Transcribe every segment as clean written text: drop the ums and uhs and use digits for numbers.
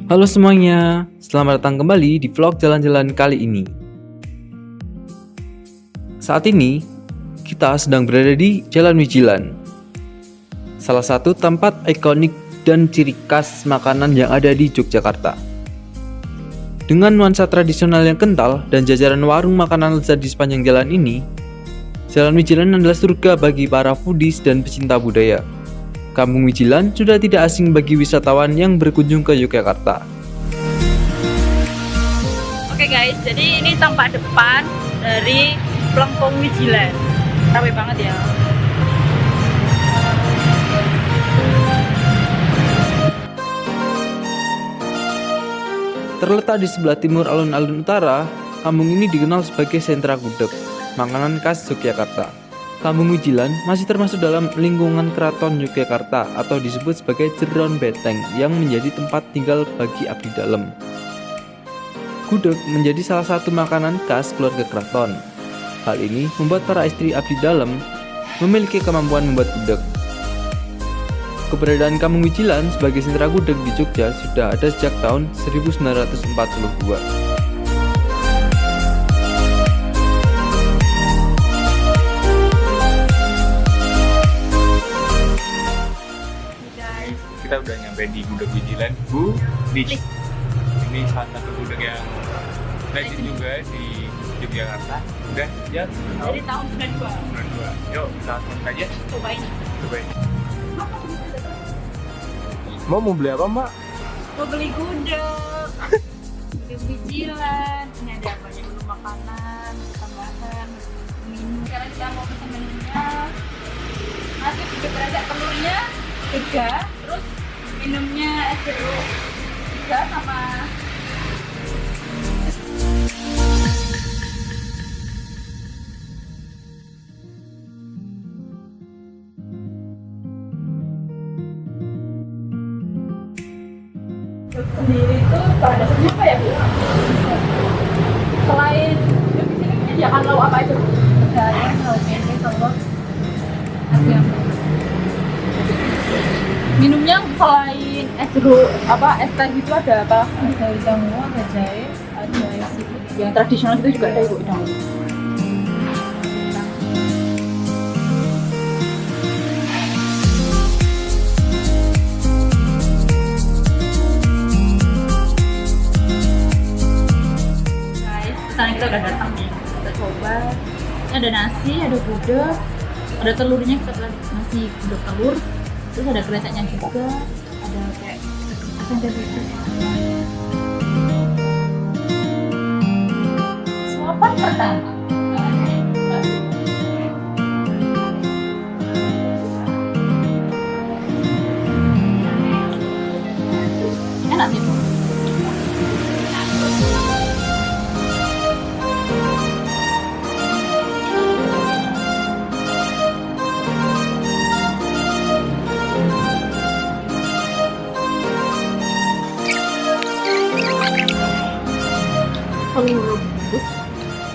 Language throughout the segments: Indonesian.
Halo semuanya, selamat datang kembali di vlog jalan-jalan kali ini. Saat ini, kita sedang berada di Jalan Wijilan, salah satu tempat ikonik dan ciri khas makanan yang ada di Yogyakarta. Dengan nuansa tradisional yang kental dan jajaran warung makanan lezat di sepanjang jalan ini, Jalan Wijilan adalah surga bagi para foodies dan pecinta budaya. Kampung Wijilan sudah tidak asing bagi wisatawan yang berkunjung ke Yogyakarta. Oke guys, jadi ini tampak depan dari Plengkong Wijilan. Ramai banget ya. Terletak di sebelah timur alun-alun utara, kampung ini dikenal sebagai sentra gudeg, makanan khas Yogyakarta. Kampung Wijilan masih termasuk dalam lingkungan Keraton Yogyakarta atau disebut sebagai Jeron Beteng yang menjadi tempat tinggal bagi abdi dalem. Gudeg menjadi salah satu makanan khas keluarga keraton. Hal ini membuat para istri abdi dalem memiliki kemampuan membuat gudeg. Keberadaan Kampung Wijilan sebagai sentra gudeg di Jogja sudah ada sejak tahun 1942. Kita udah nyampe di Gudeg Wijilan Bu Lis. Ini salah satu gudeg yang legend juga di Yogyakarta. Udah sejak Dari tahun 92. 92. Yuk kita langsung aja Cobain. cobain. Mau beli apa Mbak? Mau beli gudeg. Gudeg Wijilan. Ini ada banyak menu makanan, tambahan, minum. Sekarang kita mau pesan menunya. Nasi gudeg berada telurnya 3, terus minumnya es jeruk 3 sama sendiri itu pada dasarnya apa ya Bu? Selain di sini menyediakan lauk apa aja Bu? Ayam, lauk pempek, telur, ayam. Minumnya selain es jeruk apa es teh gitu ada apa? Ada udang ada jahe, ada seafood. Yang tradisional itu juga ada Bu udang. Guys, pesanan kita udah datang nih. Kita coba. Ini ada nasi, ada gudeg, ada telurnya, kita nasi gudeg telur. Terus ada kreceknya juga, ada kayak asam gitu. Suapan pertama. Enak sih. Kalau rebus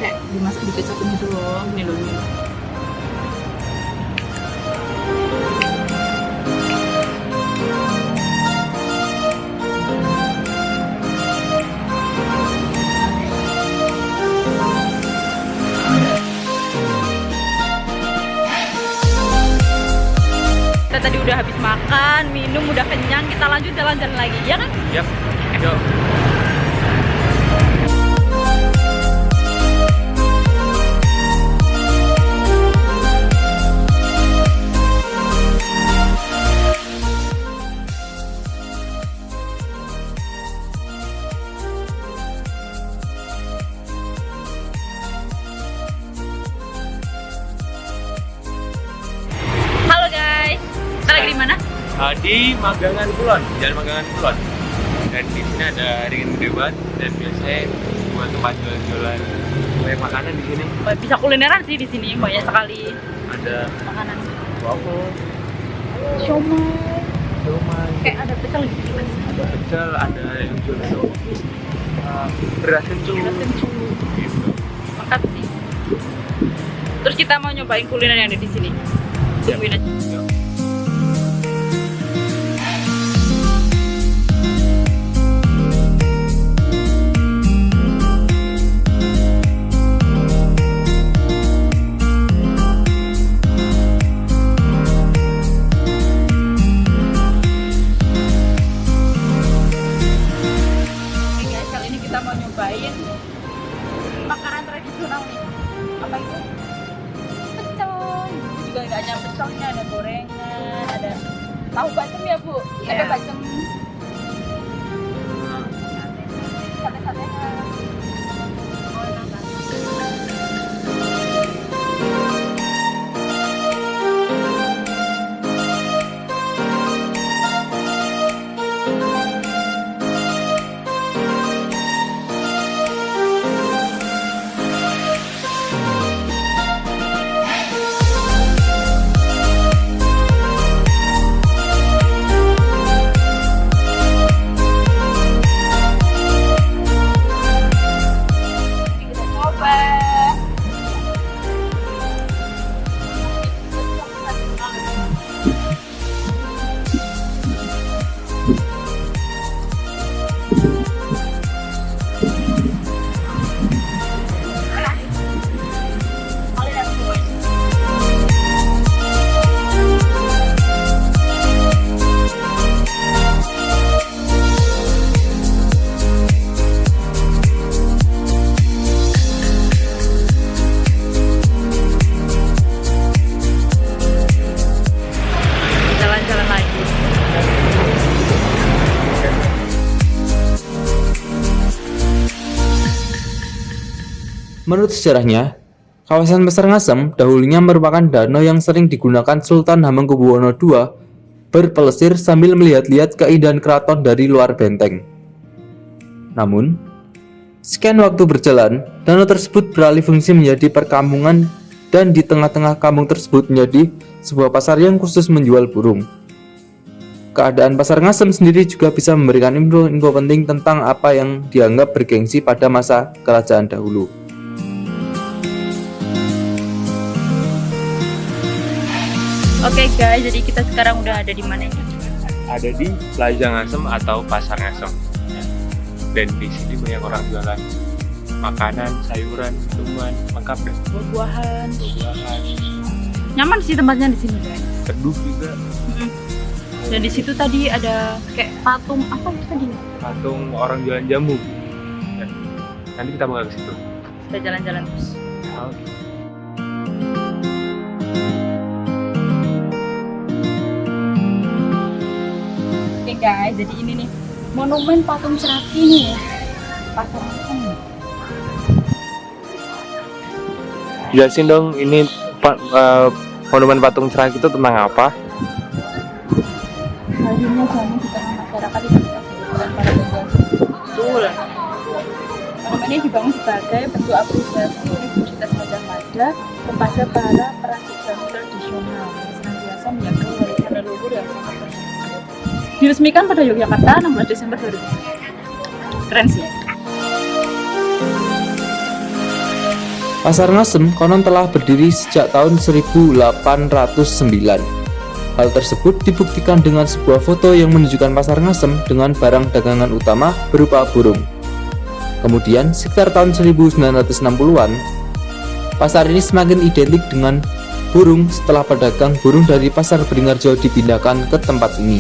kayak dimasak di kecap gitu loh, ini loh ini. Kita tadi udah habis makan, minum, udah kenyang, kita lanjut jalan-jalan lagi, ya kan? Yap. Yuk. Halo guys, kita lagi di mana? Di Magangan Kulon, Jalan Magangan Kulon. Dan di sini ada ringin gede banget dan biasanya buat tempat jualan banyak makanan di sini. Bisa kulineran sih di sini, banyak sekali Ada makanan. waffle, Siomay, kayak ada pecel gitu kan? ada pecel, ada yang jual beras kencur. Gitu. Lengkap sih. Terus kita mau nyobain kuliner yang ada di sini. Tungguin aja. Yuk. bacem ya Bu? Iya. Ada bacem. Sate-sate. Kita coba. Jalan-jalan lagi. Menurut sejarahnya, kawasan Pasar Ngasem dahulunya merupakan danau yang sering digunakan Sultan Hamengkubuwono II berpelesir sambil melihat-lihat keindahan keraton dari luar benteng. Namun, sekian waktu berjalan, danau tersebut beralih fungsi menjadi perkampungan dan di tengah-tengah kampung tersebut menjadi sebuah pasar yang khusus menjual burung. Keadaan Pasar Ngasem sendiri juga bisa memberikan info penting tentang apa yang dianggap bergengsi pada masa kerajaan dahulu. Oke guys, jadi kita sekarang udah ada di mana ini? Ada di Plaza Ngasem atau Pasar Ngasem. Ya. Dan di sini banyak orang jualan makanan, sayuran, minuman, lengkap deh. Buah-buahan. Buah-buahan, Nyaman sih tempatnya di sini guys. teduh juga, Dan di situ tadi ada kayak patung apa itu tadi? patung orang jualan jamu. Ya. Nanti kita bakal ke situ. Kita jalan-jalan terus. Oke. Oke guys, jadi ini nih monumen patung Ceraki nih ya. Pasar Ngasem. Jelasin dong, ini monumen patung Ceraki itu tentang apa? Hadirnya jamu di tengah masyarakat identitas dan para penjajah. Betul. Monumen ini dibangun sebagai bentuk apresiasi identitas Majapahit kepada para perajin jamu tradisional yang senantiasa menjaga warisan leluhur yang sangat penting. Diresmikan pada Yogyakarta 16 Desember 2000. Keren sih. Pasar Ngasem konon telah berdiri sejak tahun 1809. Hal tersebut dibuktikan dengan sebuah foto yang menunjukkan Pasar Ngasem dengan barang dagangan utama berupa burung. Kemudian, sekitar tahun 1960-an, pasar ini semakin identik dengan burung setelah pedagang burung dari Pasar Beringharjo dipindahkan ke tempat ini.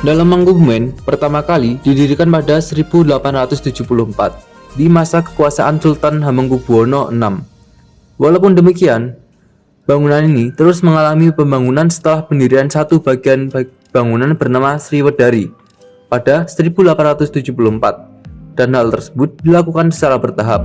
Dalam Mangkubumen pertama kali didirikan pada 1874 di masa kekuasaan Sultan Hamengkubuwono VI. Walaupun demikian, bangunan ini terus mengalami pembangunan setelah pendirian satu bagian bangunan bernama Sriwedari pada 1874 dan hal tersebut dilakukan secara bertahap.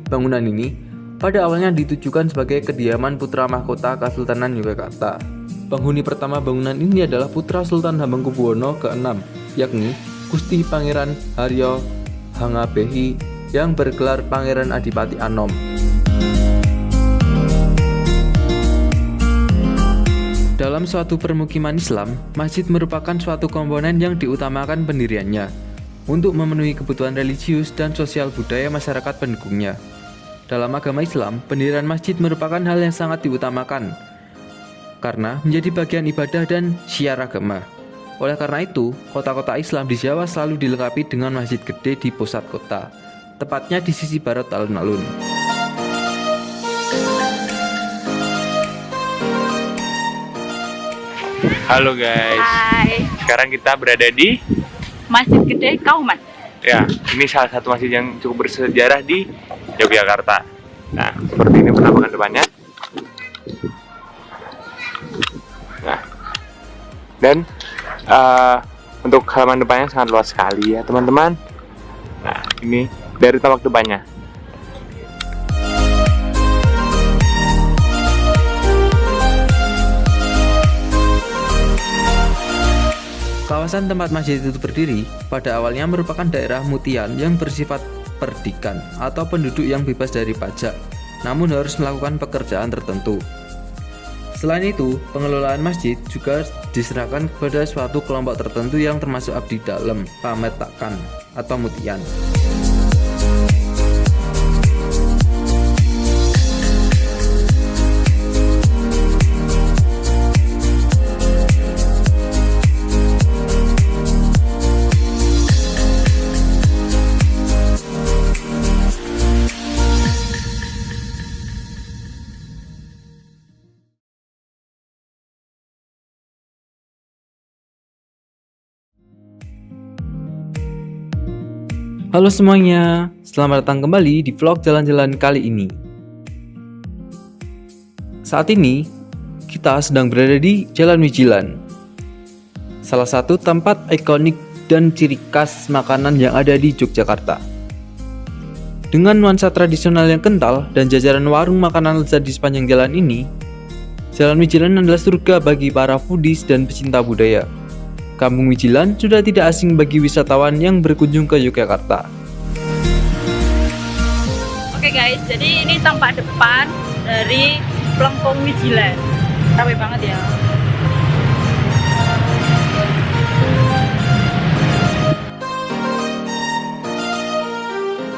Bangunan ini pada awalnya ditujukan sebagai kediaman putra mahkota Kesultanan Yogyakarta. Penghuni pertama bangunan ini adalah putra Sultan Hamengkubuwono ke-6, yakni Gusti Pangeran Haryo Hangabehi yang bergelar Pangeran Adipati Anom. Dalam suatu permukiman Islam, masjid merupakan suatu komponen yang diutamakan pendiriannya untuk memenuhi kebutuhan religius dan sosial budaya masyarakat pendukungnya. Dalam agama Islam, pendirian masjid merupakan hal yang sangat diutamakan karena menjadi bagian ibadah dan syiar agama. Oleh karena itu, kota-kota Islam di Jawa selalu dilengkapi dengan masjid gede di pusat kota, tepatnya di sisi barat alun-alun. Halo guys, Hai. sekarang kita berada di Masjid Gede Kauman. Ya, ini salah satu masjid yang cukup bersejarah di Yogyakarta. Nah, seperti ini penampakan depannya. Nah, dan untuk halaman depannya sangat luas sekali ya teman-teman. Nah, ini dari tampak depannya. Kawasan tempat masjid itu berdiri pada awalnya merupakan daerah mutian yang bersifat perdikan atau penduduk yang bebas dari pajak, namun harus melakukan pekerjaan tertentu. Selain itu, pengelolaan masjid juga diserahkan kepada suatu kelompok tertentu yang termasuk abdi dalam, pametakan, atau mutian. Halo semuanya, selamat datang kembali di vlog jalan-jalan kali ini. Saat ini, kita sedang berada di Jalan Wijilan, salah satu tempat ikonik dan ciri khas makanan yang ada di Yogyakarta. Dengan nuansa tradisional yang kental dan jajaran warung makanan lezat di sepanjang jalan ini, Jalan Wijilan adalah surga bagi para foodies dan pecinta budaya. Kampung Wijilan sudah tidak asing bagi wisatawan yang berkunjung ke Yogyakarta. Oke guys, jadi ini tampak depan dari Plengkung Wijilan. Ramai banget ya.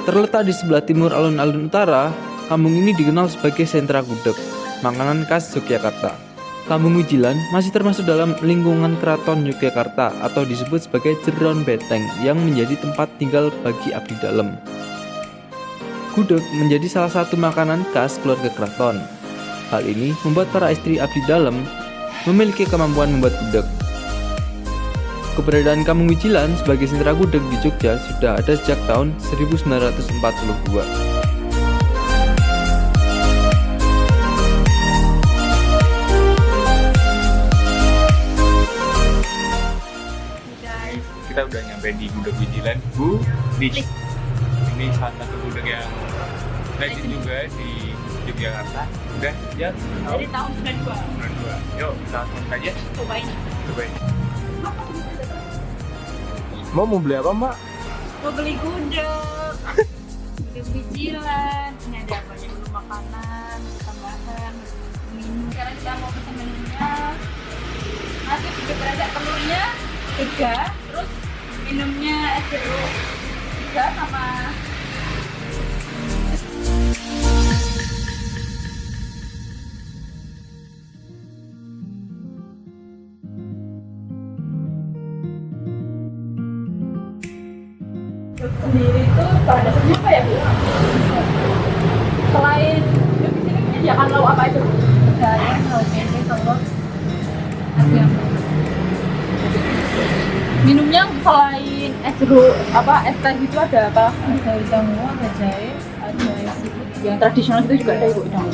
Terletak di sebelah timur alun-alun utara, kampung ini dikenal sebagai sentra gudeg, makanan khas Yogyakarta. Kampung Wijilan masih termasuk dalam lingkungan Keraton Yogyakarta atau disebut sebagai Jeron Beteng yang menjadi tempat tinggal bagi abdi dalam. Gudeg menjadi salah satu makanan khas keluarga keraton. Hal ini membuat para istri abdi dalam memiliki kemampuan membuat gudeg. Keberadaan Kampung Wijilan sebagai sentra gudeg di Jogja sudah ada sejak tahun 1942. Kita udah nyampe di Gudeg Wijilan, Bu. Ini salah satu gudeg yang legend juga di Yogyakarta. Udah ya? Dari tahun 92. Yuk, kita langsung aja. Cobain. Cobain. Mau beli apa, Mbak? Mau beli gudeg. Gudeg Wijilan. Ini ada banyak menu makanan, tambahan, minum. Sekarang kita mau pesan menunya. Nasi juga berada telurnya 3, terus minumnya es jeruk 3 sama sendiri itu pada dasarnya apa ya Bu? Selain di sini menyediakan lauk apa aja Bu? Saya lauk ini telur ayam. Minumnya selain es jeruk apa es teh gitu ada apa? Ada udang uang, ada jahe, ada es seafood. Yang tradisional itu juga ada Ibu udang.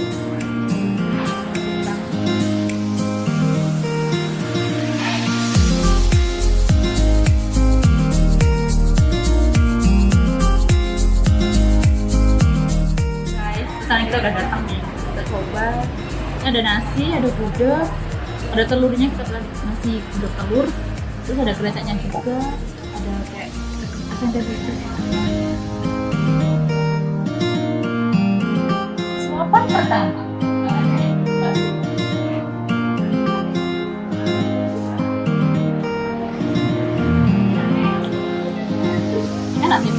Guys, pesanan kita udah datang nih. Kita coba. Ini ada nasi, ada gudeg, ada telurnya, kita bilang nasi gudeg telur. Terus ada geleceknya juga, ada kayak asam dan gitu. Suapan pertama. Enak sih.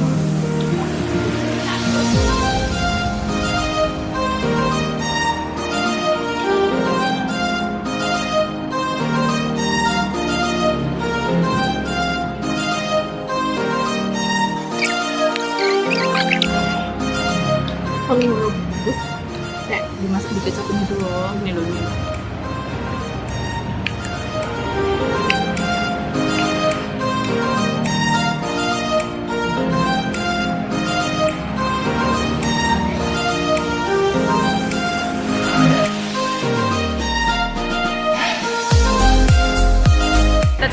Kalau rebus kayak dimasak di kecap gitu loh, ini loh ini.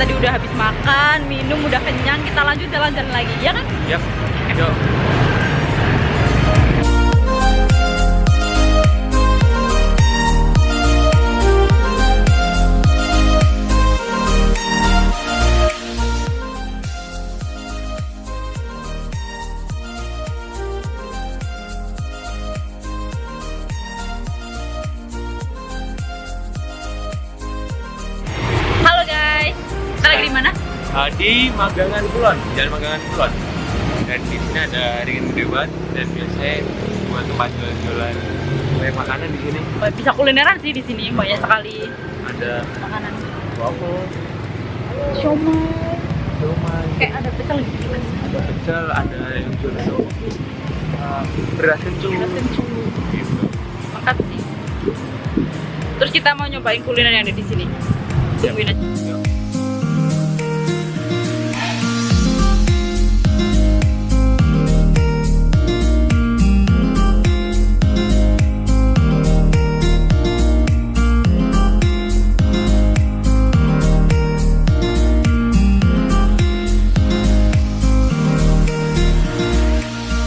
tadi udah habis makan, minum, udah kenyang, kita lanjut jalan-jalan lagi, ya kan? Yap, yuk. Halo guys, kita lagi di mana? Di Magangan Kulon, Jalan Magangan Kulon. Dan di sini ada ringin gede banget dan biasanya buat tempat jualan banyak makanan di sini. Bisa kulineran sih di sini, banyak sekali Ada makanan. waffle, Siomay, siomay, kayak ada pecel gitu mas. ada pecel, ada yang jual beras kencur. Gitu. Mantap sih. Terus kita mau nyobain kuliner yang ada di sini. Tungguin aja. Yuk.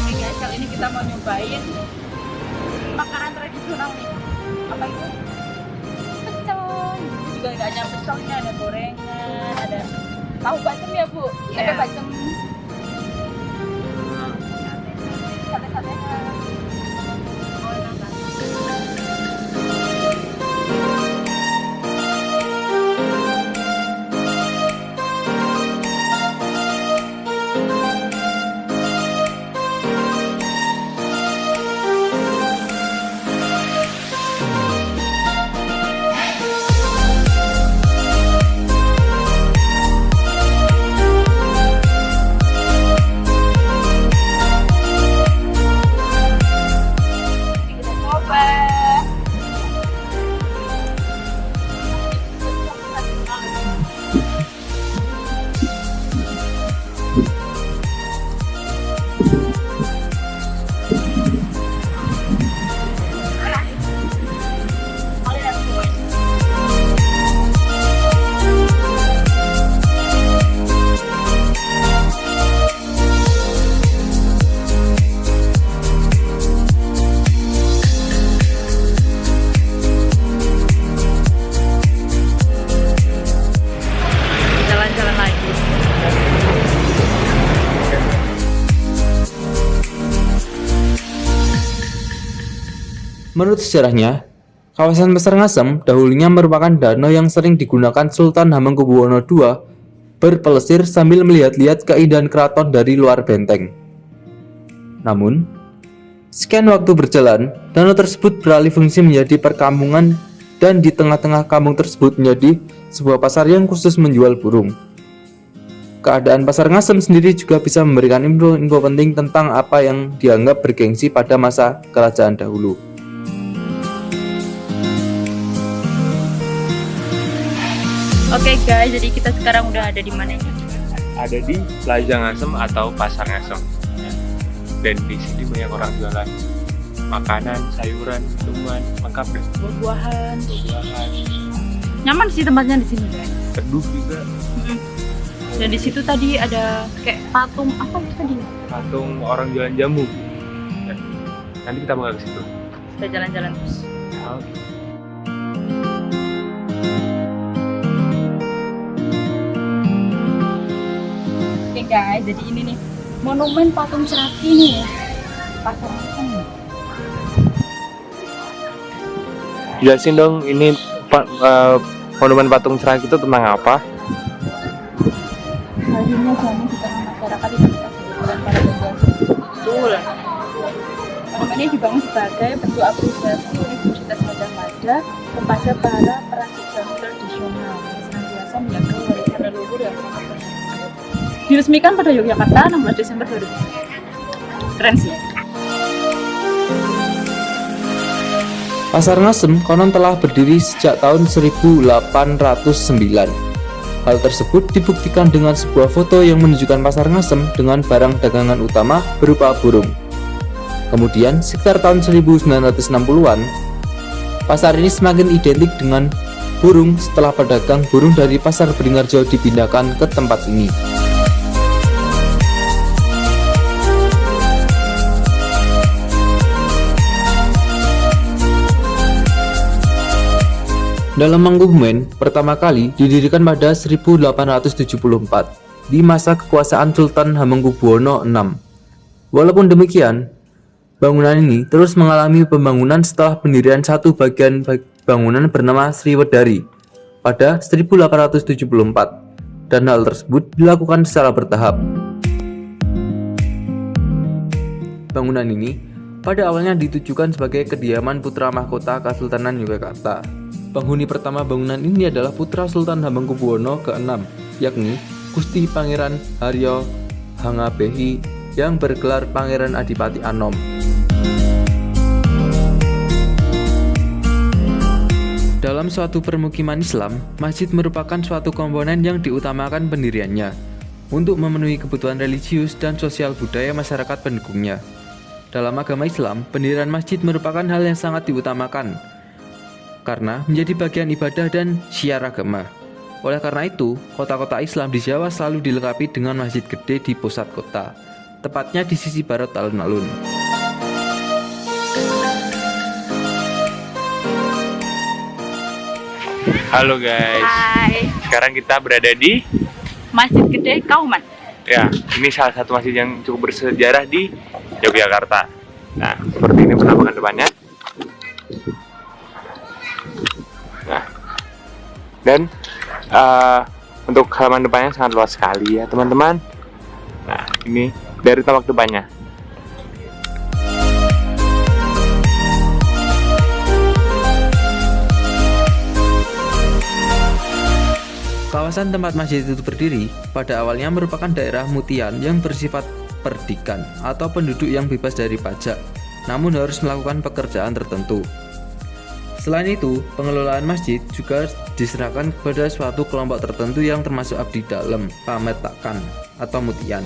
Oke guys, kali ini kita mau nyobain makanan tradisional nih. Apa itu? Pecel. Itu juga nggak hanya pecelnya, ada gorengan, ada tahu bacem ya bu? Ada bacem. Sate-satean. Oh, enak. Ini kita coba. Jalan-jalan lagi. Menurut sejarahnya, kawasan Pasar Ngasem dahulunya merupakan danau yang sering digunakan Sultan Hamengkubuwono II berpelesir sambil melihat-lihat keindahan keraton dari luar benteng. Namun, sekian waktu berjalan, danau tersebut beralih fungsi menjadi perkampungan dan di tengah-tengah kampung tersebut menjadi sebuah pasar yang khusus menjual burung. Keadaan Pasar Ngasem sendiri juga bisa memberikan info penting tentang apa yang dianggap bergengsi pada masa kerajaan dahulu. Oke guys, jadi kita sekarang udah ada di mana ya? Ada di Plaza Ngasem atau Pasar Ngasem. Dan di sini banyak orang jualan makanan, sayuran, minuman, lengkap deh. Buah-buahan. Buah-buahan, Nyaman sih tempatnya di sini guys. teduh juga. Dan di situ tadi ada kayak patung apa itu tadi? Patung orang jualan jamu. Ya. Nanti kita bakal ke situ. Kita jalan-jalan terus. Oke. Oke guys, jadi ini nih monumen patung Ceraki nih ya. Pasar Ngasem. Jelasin dong, ini monumen patung Ceraki itu tentang apa? Akhirnya jamu di tengah masyarakat identitas kehidupan para penjajah. Betul. Monumen ini dibangun sebagai bentuk apresiasi Universitas Gadjah Mada kepada para perajin jamu tradisional yang senantiasa menjaga warisan leluhur yang sangat penting. Diresmikan pada Yogyakarta 16 Desember 2000. Keren sih. Pasar Ngasem konon telah berdiri sejak tahun 1809. Hal tersebut dibuktikan dengan sebuah foto yang menunjukkan Pasar Ngasem dengan barang dagangan utama berupa burung. Kemudian, sekitar tahun 1960-an, pasar ini semakin identik dengan burung setelah pedagang burung dari Pasar Beringharjo dipindahkan ke tempat ini. Dalam Mangkubumen pertama kali didirikan pada 1874 di masa kekuasaan Sultan Hamengkubuwono VI. Walaupun demikian, bangunan ini terus mengalami pembangunan setelah pendirian satu bagian bangunan bernama Sriwedari pada 1874 dan hal tersebut dilakukan secara bertahap. Bangunan ini pada awalnya ditujukan sebagai kediaman putra mahkota Kesultanan Yogyakarta. Penghuni pertama bangunan ini adalah putra Sultan Hamengkubuwono ke-6, yakni Gusti Pangeran Haryo Hangabehi yang bergelar Pangeran Adipati Anom. Dalam suatu permukiman Islam, masjid merupakan suatu komponen yang diutamakan pendiriannya untuk memenuhi kebutuhan religius dan sosial budaya masyarakat pendukungnya. Dalam agama Islam, pendirian masjid merupakan hal yang sangat diutamakan karena menjadi bagian ibadah dan syiar agama. Oleh karena itu, kota-kota Islam di Jawa selalu dilengkapi dengan masjid gede di pusat kota, tepatnya di sisi barat alun-alun. Halo guys. Hai, Sekarang kita berada di Masjid Gede Kauman. ya, ini salah satu masjid yang cukup bersejarah di Yogyakarta. Nah, seperti ini penampakan depannya. Nah, dan untuk halaman depannya sangat luas sekali ya teman-teman. Nah, ini dari tampak depannya. Kawasan tempat masjid itu berdiri pada awalnya merupakan daerah mutian yang bersifat perdikan atau penduduk yang bebas dari pajak, namun harus melakukan pekerjaan tertentu. Selain itu, pengelolaan masjid juga diserahkan kepada suatu kelompok tertentu yang termasuk abdi dalam pametakan atau mutian.